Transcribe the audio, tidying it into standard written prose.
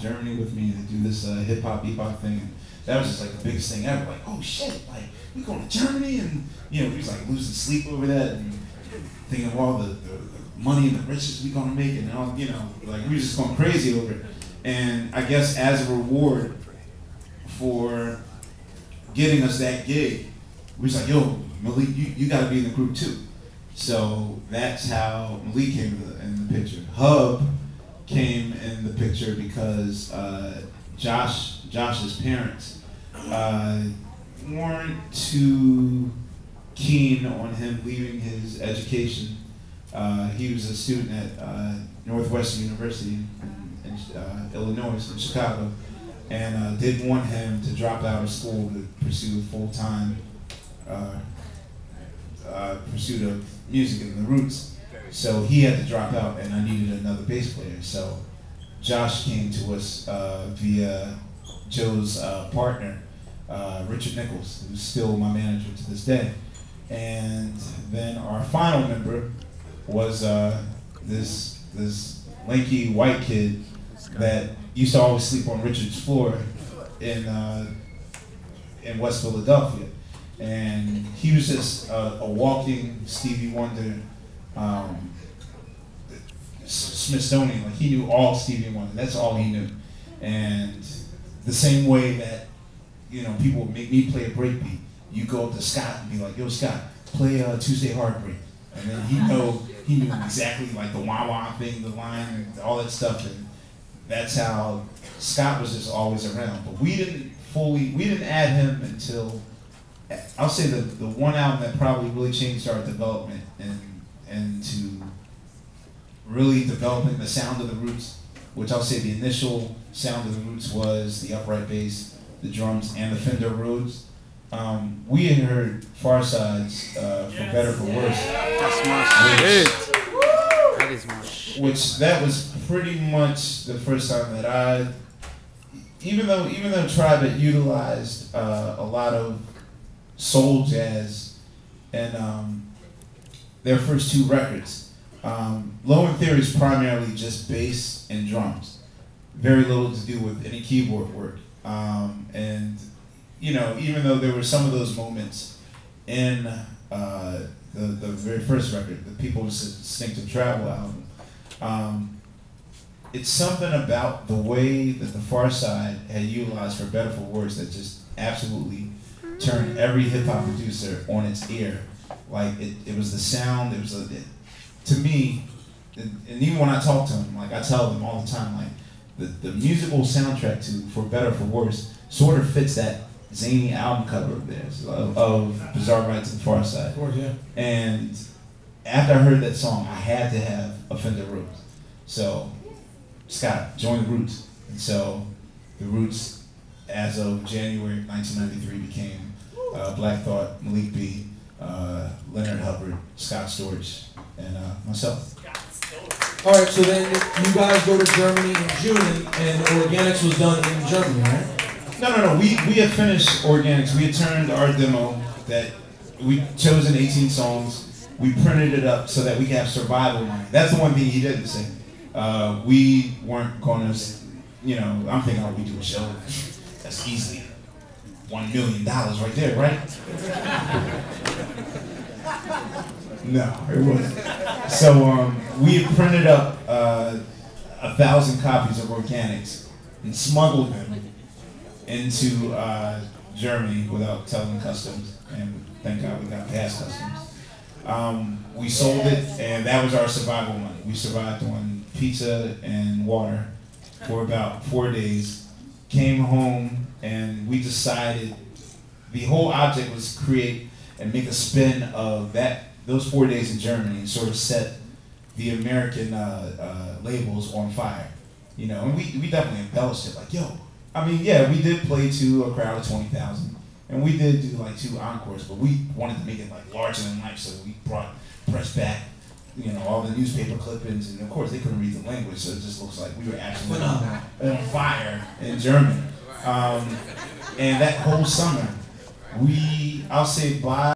Germany with me to do this hip hop, bebop thing. And that was just like the biggest thing ever. Like, oh shit, like we going to Germany, and we was like losing sleep over that, and thinking of all the money and the riches we gonna make, and all, like we were just going crazy over it. And I guess as a reward for getting us that gig, we was like, yo, Malik, you gotta be in the group too. So that's how Malik came in the picture. Hub came in the picture because Josh's parents weren't too keen on him leaving his education. He was a student at Northwestern University in Illinois, in Chicago, and didn't want him to drop out of school to pursue full-time pursuit of music and the roots. So he had to drop out, and I needed another bass player. So Josh came to us via Joe's partner, Richard Nichols, who's still my manager to this day. And then our final member was this lanky white kid that used to always sleep on Richard's floor in West Philadelphia. And he was just a walking Stevie Wonder, Smithsonian. Like, he knew all Stevie Wonder. That's all he knew. And the same way that people would make me play a breakbeat, you go up to Scott and be like, "Yo, Scott, play Tuesday Heartbreak," and then he knew exactly like the wah wah thing, the line, and all that stuff. And that's how Scott was just always around. But we didn't add him until, I'll say, the one album that probably really changed our development and to really developing the sound of the Roots, which I'll say the initial sound of the Roots was the upright bass, the drums, and the Fender Rhodes. We had heard Farside's For Better For Worse. That's my shit. That is my shit. Which that was pretty much the first time that even though Tribe had utilized a lot of soul jazz and their first two records, Low End Theory is primarily just bass and drums, very little to do with any keyboard work, and even though there were some of those moments in the very first record, the People's Distinctive Travel album, it's something about the way that the Far Side had utilized For Better For Worse that just absolutely turned every hip hop producer on its ear. Like, it was the sound, to me, and even when I talk to them, like I tell them all the time, like the musical soundtrack to For Better For Worse sort of fits that zany album cover of theirs, of Bizarre Ride to the Far Side. Of course, yeah. And after I heard that song, I had to have a Fender Rhodes. So Scott joined the Roots. And so the Roots, as of January 1993, became Black Thought, Malik B, Leonard Hubbard, Scott Storch, and myself. All right, so then you guys go to Germany in June, and Organics was done in Germany, right? No. We had finished Organics. We had turned our demo that we chosen 18 songs. We printed it up so that we could have survival money. That's the one thing he didn't say. We weren't going to, I'm thinking, oh, we do a show. That's easily $1 million right there, right? No, it wasn't. So we had printed up 1,000 copies of Organics and smuggled them into Germany without telling customs, and thank God we got past customs. We sold it, and that was our survival money. We survived on pizza and water for about 4 days, came home, and we decided the whole object was create and make a spin of those 4 days in Germany and sort of set the American labels on fire. And we definitely embellished it, like, yo, I mean, yeah, we did play to a crowd of 20,000, and we did do like 2 encores, but we wanted to make it like larger than life, so we pressed back, all the newspaper clippings, and of course they couldn't read the language, so it just looks like we were actually on fire in Germany. And that whole summer, I'll say by